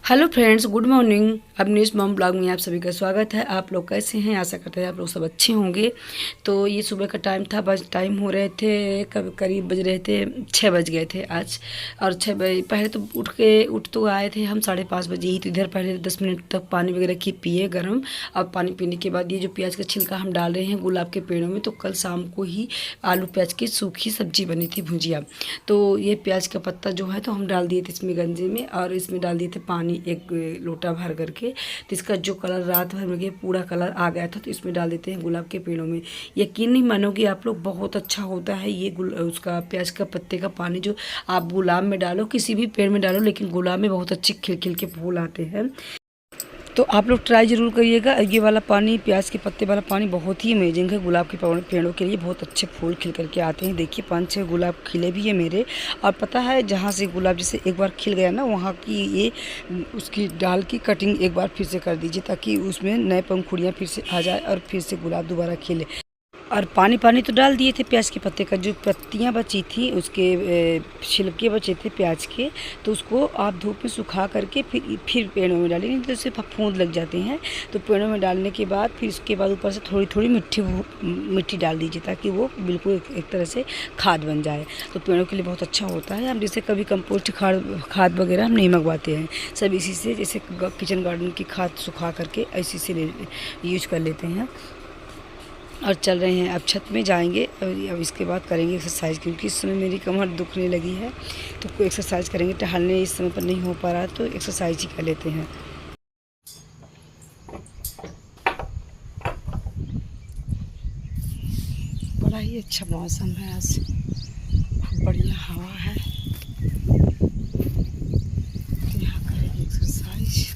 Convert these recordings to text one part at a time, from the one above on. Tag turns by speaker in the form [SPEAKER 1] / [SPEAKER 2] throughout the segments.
[SPEAKER 1] Hello friends, good morning. अब news mom blog में आप सभी का स्वागत है। आप लोग कैसे हैं? आशा करते हैं आप लोग सब अच्छे होंगे। तो ये सुबह का टाइम था, बस टाइम हो रहे थे करीब बज रहे थे 6 बज गए थे आज। और 6 बजे पहले तो उठ तो आए थे हम 5:30 बजे ही। तो इधर पहले 10 मिनट तक पानी वगैरह की पिए गर्म। अब पानी पीने के बाद ये जो प्याज का छिलका हम डाल रहे हैं गुलाब के पेड़ों में, तो कल शाम को ही आलू प्याज की सूखी सब्जी बनी थी, भुजिया। तो ये प्याज का पत्ता जो है तो हम डाल दिए थे इसमें गंजे में, और इसमें डाल दिए थे पानी एक लोटा भर करके। तो इसका जो कलर रात भर में पूरा कलर आ गया था, तो इसमें डाल देते हैं गुलाब के पेड़ों में। यकीन नहीं मानोगे आप लोग, बहुत अच्छा होता है ये उसका प्याज का पत्ते का पानी। जो आप गुलाब में डालो, किसी भी पेड़ में डालो, लेकिन गुलाब में बहुत अच्छे खिल खिल के फूल आते हैं। तो आप लोग ट्राई ज़रूर करिएगा। ये वाला पानी, प्याज के पत्ते वाला पानी बहुत ही अमेजिंग है। गुलाब के पेड़ों के लिए बहुत अच्छे फूल खिल करके आते हैं। देखिए 5-6 गुलाब खिले भी है मेरे। और पता है, जहाँ से गुलाब जैसे एक बार खिल गया ना, वहाँ की ये उसकी डाल की कटिंग एक बार फिर से कर दीजिए, ताकि उसमें नए पंखुड़ियाँ फिर से आ जाए और फिर से गुलाब दोबारा खिले। और पानी तो डाल दिए थे प्याज के पत्ते का। जो पत्तियां बची थी उसके छिलके बचे थे प्याज के, तो उसको आप धूप में सुखा करके फिर पेड़ों में डालें, नहीं तो उससे फफूंद लग जाते हैं। तो पेड़ों में डालने के बाद फिर उसके बाद ऊपर से थोड़ी थोड़ी मिट्टी डाल दीजिए, ताकि वो बिल्कुल एक तरह से खाद बन जाए। तो पेड़ों के लिए बहुत अच्छा होता है। हम जैसे कभी कंपोस्ट खाद वगैरह हम नहीं मंगवाते हैं, सब इसी से, जैसे किचन गार्डन की खाद सुखा करके इसी से यूज कर लेते हैं। और चल रहे हैं, अब छत में जाएंगे अब इसके बाद करेंगे एक्सरसाइज, क्योंकि इस समय मेरी कमर दुखने लगी है। तो एक्सरसाइज करेंगे, टहलने इस समय पर नहीं हो पा रहा, तो एक्सरसाइज ही कर लेते हैं। बड़ा ही अच्छा मौसम है आज, खूब बढ़िया हवा है। तो यहाँ करेंगे एक्सरसाइज।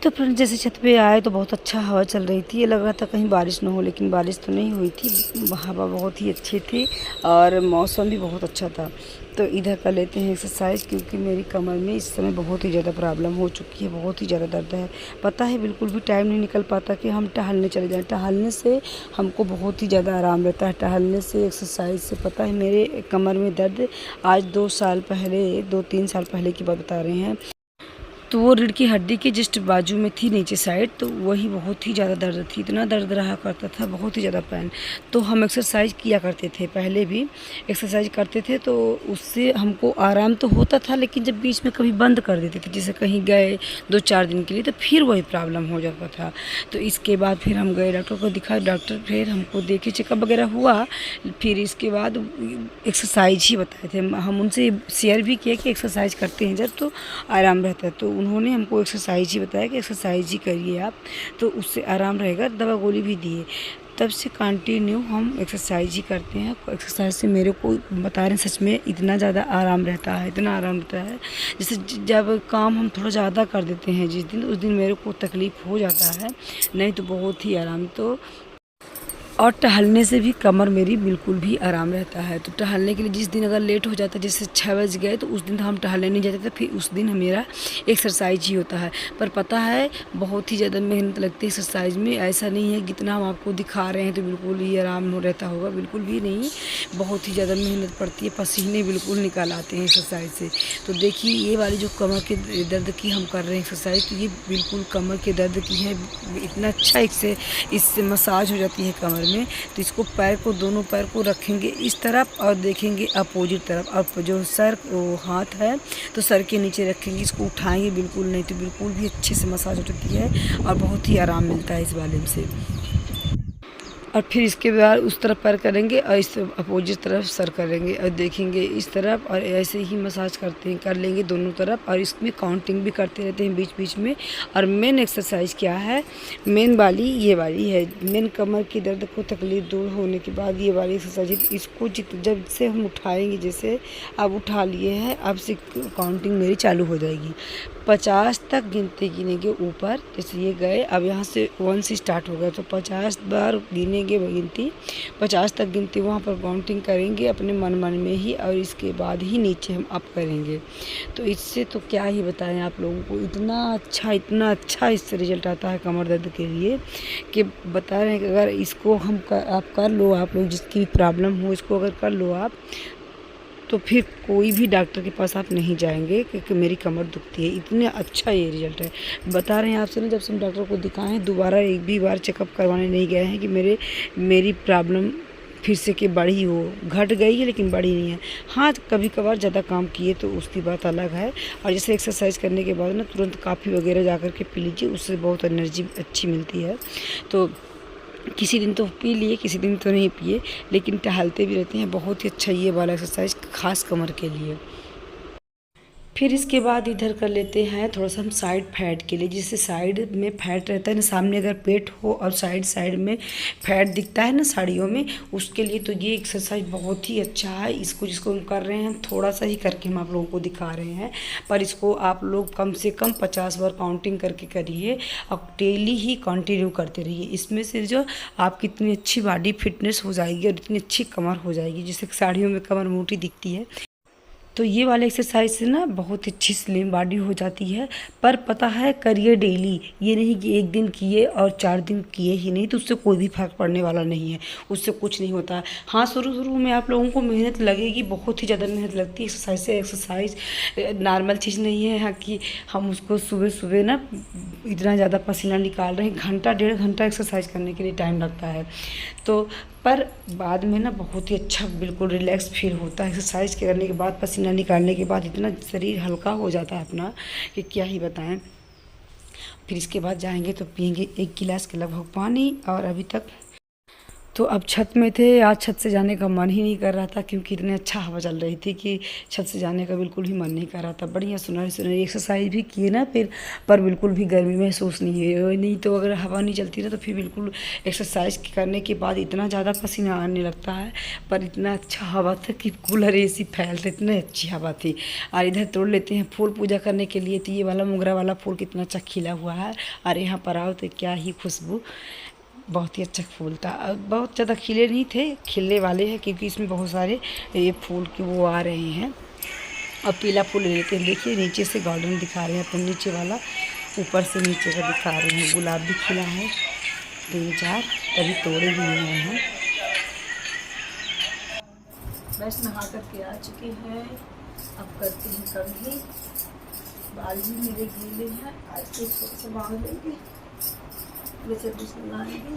[SPEAKER 1] तो फ्रेंड, जैसे छत पे आए तो बहुत अच्छा हवा चल रही थी। ये लग रहा था कहीं बारिश ना हो, लेकिन बारिश तो नहीं हुई थी। हवा बहुत ही अच्छी थी और मौसम भी बहुत अच्छा था। तो इधर कर लेते हैं एक्सरसाइज, क्योंकि मेरी कमर में इस समय बहुत ही ज़्यादा प्रॉब्लम हो चुकी है, बहुत ही ज़्यादा दर्द है। पता है, बिल्कुल भी टाइम नहीं निकल पाता कि हम टहलने चले जाएं। टहलने से हमको बहुत ही ज़्यादा आराम रहता है, टहलने से, एक्सरसाइज से। पता है, मेरे कमर में दर्द आज 2-3 साल पहले की बात बता रहे हैं। तो वो रीढ़ की हड्डी के जस्ट बाजू में थी, नीचे साइड। तो वही बहुत ही ज़्यादा दर्द थी, इतना दर्द रहा करता था, बहुत ही ज़्यादा पेन। तो हम एक्सरसाइज किया करते थे, पहले भी एक्सरसाइज करते थे, तो उससे हमको आराम तो होता था। लेकिन जब बीच में कभी बंद कर देते थे, जैसे कहीं गए 2-4 दिन के लिए, तो फिर वही प्रॉब्लम हो जाता था। तो इसके बाद फिर हम गए डॉक्टर को दिखाया, डॉक्टर फिर हमको देखे, चेकअप वगैरह हुआ। फिर इसके बाद एक्सरसाइज ही बताए थे। हम उनसे शेयर भी किया कि एक्सरसाइज करते हैं जब, तो आराम रहता है। तो उन्होंने हमको एक्सरसाइज ही बताया कि एक्सरसाइज ही करिए आप, तो उससे आराम रहेगा। दवा गोली भी दिए। तब से कंटिन्यू हम एक्सरसाइज ही करते हैं। एक्सरसाइज से मेरे को बता रहे हैं, सच में इतना ज़्यादा आराम रहता है, इतना आराम रहता है। जैसे जब काम हम थोड़ा ज़्यादा कर देते हैं जिस दिन, उस दिन मेरे को तकलीफ़ हो जाता है, नहीं तो बहुत ही आराम। तो और टहलने से भी कमर मेरी बिल्कुल भी आराम रहता है। तो टहलने के लिए जिस दिन अगर लेट हो जाता है, जैसे 6 बज गए, तो उस दिन तो हम टहलने नहीं जाते थे, फिर उस दिन मेरा एक्सरसाइज ही होता है। पर पता है, बहुत ही ज़्यादा मेहनत लगती है एक्सरसाइज में। ऐसा नहीं है जितना हम आपको दिखा रहे हैं तो बिल्कुल ही आराम हो रहता होगा, बिल्कुल भी नहीं। बहुत ही ज़्यादा मेहनत पड़ती है, पसीने बिल्कुल निकाल आते हैं एक्सरसाइज से। तो देखिए, ये वाली जो कमर के दर्द की हम कर रहे हैं एक्सरसाइज, तो ये बिल्कुल कमर के दर्द की है। इतना अच्छा इससे मसाज हो जाती है कमर में। तो इसको दोनों पैर को रखेंगे इस तरफ और देखेंगे अपोजिट तरफ। अब जो हाथ है तो सर के नीचे रखेंगे, इसको उठाएंगे बिल्कुल नहीं, तो बिल्कुल भी अच्छे से मसाज होती है और बहुत ही आराम मिलता है इस वाले से। और फिर इसके बाद उस तरफ पैर करेंगे और इस अपोजिट तरफ सर करेंगे और देखेंगे इस तरफ, और ऐसे ही मसाज कर लेंगे दोनों तरफ। और इसमें काउंटिंग भी करते रहते हैं बीच बीच में। और मेन एक्सरसाइज क्या है, मेन वाली ये वाली है। मेन कमर की दर्द को तकलीफ दूर होने के बाद ये वाली एक्सरसाइज, इसको जब से हम उठाएंगे, जैसे अब उठा लिए हैं, अब से काउंटिंग मेरी चालू हो जाएगी। 50 तक गिनेंगे ऊपर, जैसे ये गए, अब यहाँ से 1 से स्टार्ट हो गया, तो 50 बार गिनेंगे। गिनेंगे गिनती 50 तक गिनती वहाँ पर काउंटिंग करेंगे अपने मन में ही, और इसके बाद ही नीचे हम अप करेंगे। तो इससे तो क्या ही बताएं आप लोगों को, इतना अच्छा इससे रिजल्ट आता है कमर दर्द के लिए कि बता रहे हैं कि अगर इसको आप कर लो, आप लोग जिसकी प्रॉब्लम हो इसको अगर कर लो आप, तो फिर कोई भी डॉक्टर के पास आप नहीं जाएंगे क्योंकि मेरी कमर दुखती है। इतने अच्छा ये रिजल्ट है, बता रहे हैं आपसे ना। जब से हम डॉक्टर को दिखाएं दोबारा एक भी बार चेकअप करवाने नहीं गए हैं कि मेरी प्रॉब्लम फिर से कि बढ़ी हो, घट गई है लेकिन बढ़ी नहीं है। हाँ, कभी कभार ज़्यादा काम किए तो उसकी बात अलग है। और जैसे एक्सरसाइज करने के बाद ना तुरंत कॉफ़ी वगैरह जा कर के पी लीजिए, उससे बहुत एनर्जी अच्छी मिलती है। तो किसी दिन तो पी लिए, किसी दिन तो नहीं पिए, लेकिन टहलते भी रहते हैं। बहुत ही अच्छा ये वाला एक्सरसाइज खास कमर के लिए। फिर इसके बाद इधर कर लेते हैं थोड़ा सा हम साइड फैट के लिए। जिससे साइड में फैट रहता है ना, सामने अगर पेट हो और साइड में फैट दिखता है ना साड़ियों में, उसके लिए तो ये एक्सरसाइज बहुत ही अच्छा है। इसको जिसको हम कर रहे हैं हम थोड़ा सा ही करके हम आप लोगों को दिखा रहे हैं, पर इसको आप लोग कम से कम 50 बार काउंटिंग करके करिए और डेली ही कंटिन्यू करते रहिए। इसमें से जो आपकी इतनी अच्छी बॉडी फिटनेस हो जाएगी और इतनी अच्छी कमर हो जाएगी, जिससे साड़ियों में कमर मोटी दिखती है। तो ये वाले एक्सरसाइज से ना बहुत अच्छी स्लिम बॉडी हो जाती है। पर पता है, करिए डेली, ये नहीं कि एक दिन किए और 4 दिन किए ही नहीं, तो उससे कोई भी फर्क पड़ने वाला नहीं है, उससे कुछ नहीं होता। हाँ, शुरू में आप लोगों को मेहनत लगेगी, बहुत ही ज़्यादा मेहनत लगती है एक्सरसाइज से। एक्सरसाइज नॉर्मल चीज़ नहीं है हाँ कि हम उसको सुबह ना इतना ज़्यादा पसीना निकाल रहे हैं, घंटा 1.5 घंटा एक्सरसाइज करने के लिए टाइम लगता है। तो पर बाद में ना बहुत ही अच्छा बिल्कुल रिलैक्स फील होता है। एक्सरसाइज करने के बाद, पसीना निकालने के बाद इतना शरीर हल्का हो जाता है अपना कि क्या ही बताएं। फिर इसके बाद जाएंगे तो पियेंगे 1 गिलास के लगभग पानी। और अभी तक तो अब छत में थे, आज छत से जाने का मन ही नहीं कर रहा था क्योंकि इतने अच्छा हवा चल रही थी कि छत से जाने का बिल्कुल ही मन नहीं कर रहा था। बढ़िया सुनहरी एक्सरसाइज भी किए ना फिर, पर बिल्कुल भी गर्मी महसूस नहीं है। नहीं तो अगर हवा नहीं चलती ना तो फिर बिल्कुल एक्सरसाइज करने के बाद इतना ज़्यादा पसीना आने लगता है। पर इतना अच्छा हवा था कि कूलर AC फैलते, इतनी अच्छी हवा थी। और इधर तोड़ लेते हैं फूल पूजा करने के लिए। तो ये वाला मोगरा वाला फूल कितना अच्छा खिला हुआ है, और यहाँ पर आओ तो क्या ही खुशबू, बहुत ही अच्छा फूल था। बहुत ज़्यादा खिले नहीं थे, खिलने वाले हैं क्योंकि इसमें बहुत सारे ये फूल के वो आ रहे हैं। और पीला फूल ले लेते हैं। देखिए नीचे से गार्डन दिखा रहे हैं अपन, नीचे वाला ऊपर से नीचे का दिखा रहे हैं। गुलाब भी खिला है 3-4, तभी तोड़े भी हुए हैं। बस नहा करके आ चुके हैं, अब करते हैं कढ़ी। बाल भी मेरे गीले हैं, आज तो थोड़ा सा बांध लेंगे, वैसे कुछ लगाएंगे।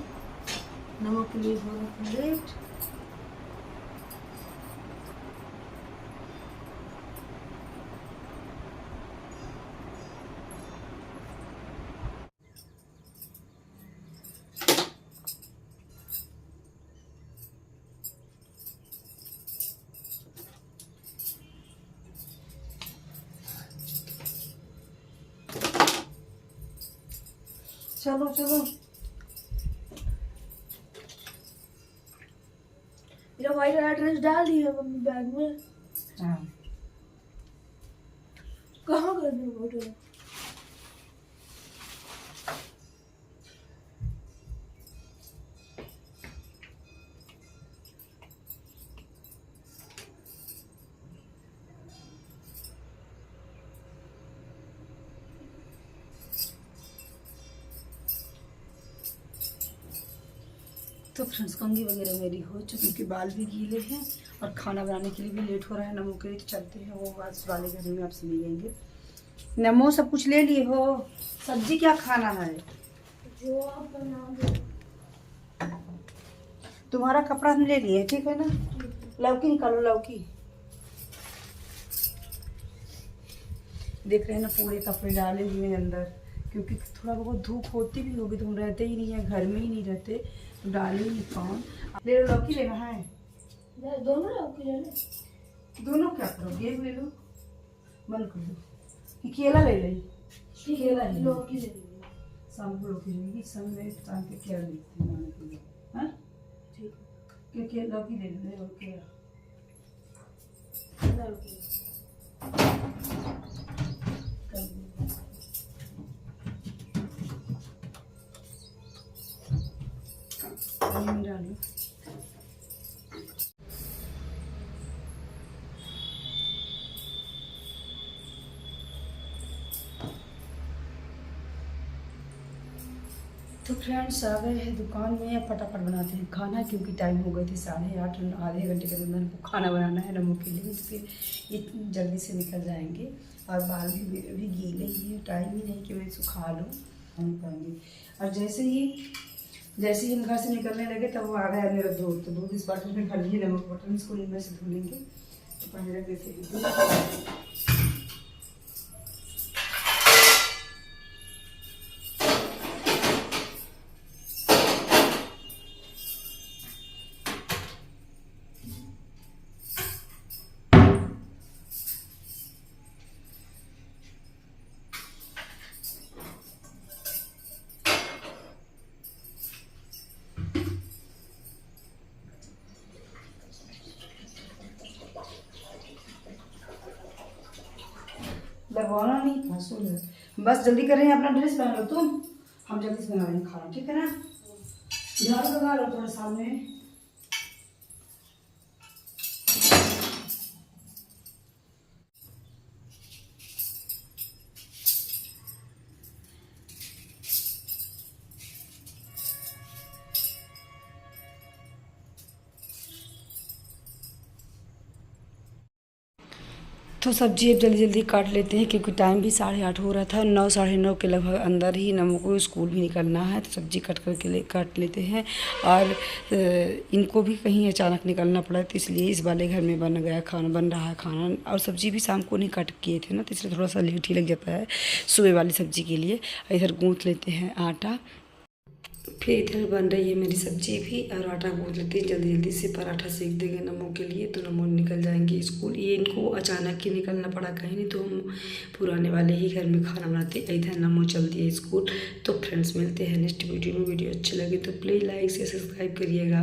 [SPEAKER 1] नमक के लिए थोड़ा प्लेट, चलो
[SPEAKER 2] मेरा वाइट एड्रेस डाल दिया मम्मी बैग में।
[SPEAKER 1] हाँ
[SPEAKER 2] कहाँ कर दूँ फोटो?
[SPEAKER 1] तो फ्रेंड्स, कंघी वगैरह मेरी हो चुकी कि बाल भी गीले हैं और खाना बनाने के लिए भी लेट हो रहा है। नमो के लिए चलते हैं, वो आज वाले घर में आपसे मिलेंगे। नमो सब कुछ ले लिए हो? सब्जी क्या खाना है?
[SPEAKER 2] जो आप बना दो।
[SPEAKER 1] तुम्हारा कपड़ा हम ले लिए, ठीक है ना? लौकी निकालो, लौकी। देख रहे हैं ना, पूरे कपड़े डाले हुए हैं अंदर, क्योंकि थोड़ा बहुत धूप होती भी होगी तो हम रहते ही नहीं है, घर में ही नहीं रहते, तो डाले ही कौन। ले लो, लौकी लेना है?
[SPEAKER 2] दोनों लौकी ले लो।
[SPEAKER 1] दोनों क्या करोगे? एक ले लो, बंद कर दो। कि केला ले ले? केला ले लो,
[SPEAKER 2] लौकी ले लो।
[SPEAKER 1] शाम को लौकी लेगी, शाम में शाम के केला लेती बनाने के लिए। हाँ
[SPEAKER 2] ठीक
[SPEAKER 1] है, क्या लौकी ले लो, केला।
[SPEAKER 2] लौकी
[SPEAKER 1] पानी में डालूं। तो फ्रेंड्स आ गए हैं दुकान में। अब फटाफट बनाते हैं खाना, क्योंकि टाइम हो गए थे 8:30। आधे घंटे के अंदर हमको खाना बनाना है नमो के लिए, इसलिए ये जल्दी से निकल जाएंगे। और बाल भी गीले ही है, टाइम ही नहीं कि मैं सुखा लूँ, नहीं पाएंगे। और जैसे ही हम घर से निकलने लगे तब वो आ गया मेरा दूध। तो दूध इस बर्तन में भर लिए, नमक बर्तन, इसको इनमें से धो लेंगे। तो पहले रख देते हैं दूध। लगवाना नहीं फासूल है, बस जल्दी कर रहे हैं। अपना ड्रेस पहन लो तुम, हम जल्दी से बना रहे हैं खाना, ठीक है ना। झाड़ू लगा लो थोड़ा सामने। तो सब्जी अब जल्दी जल्दी काट लेते हैं, क्योंकि टाइम भी 8:30 हो रहा था। 9 साढ़े 9 के लगभग अंदर ही नमो को स्कूल भी निकलना है। तो सब्जी काट लेते हैं। और इनको भी कहीं अचानक निकलना पड़ा, तो इसलिए इस वाले घर में बन रहा है खाना। और सब्जी भी शाम को नहीं कट किए थे ना, तो इसलिए थोड़ा सा लेट ही लग जाता है सुबह वाली सब्जी के लिए। इधर गूँथ लेते हैं आटा, फिर इधर बन रही है मेरी सब्जी भी, और आटा गूँथ लेते हैं जल्दी जल्दी से। पराठा सेक देंगे नमो के लिए, तो नमो निकल जाएंगे स्कूल। ये इनको अचानक ही निकलना पड़ा कहीं, नहीं तो हम पुराने वाले ही घर में खाना बनाते। इधर नमो चलती है स्कूल। तो फ्रेंड्स मिलते हैं नेक्स्ट वीडियो में। वीडियो अच्छे लगे तो प्लीज़ लाइक से सब्सक्राइब करिएगा।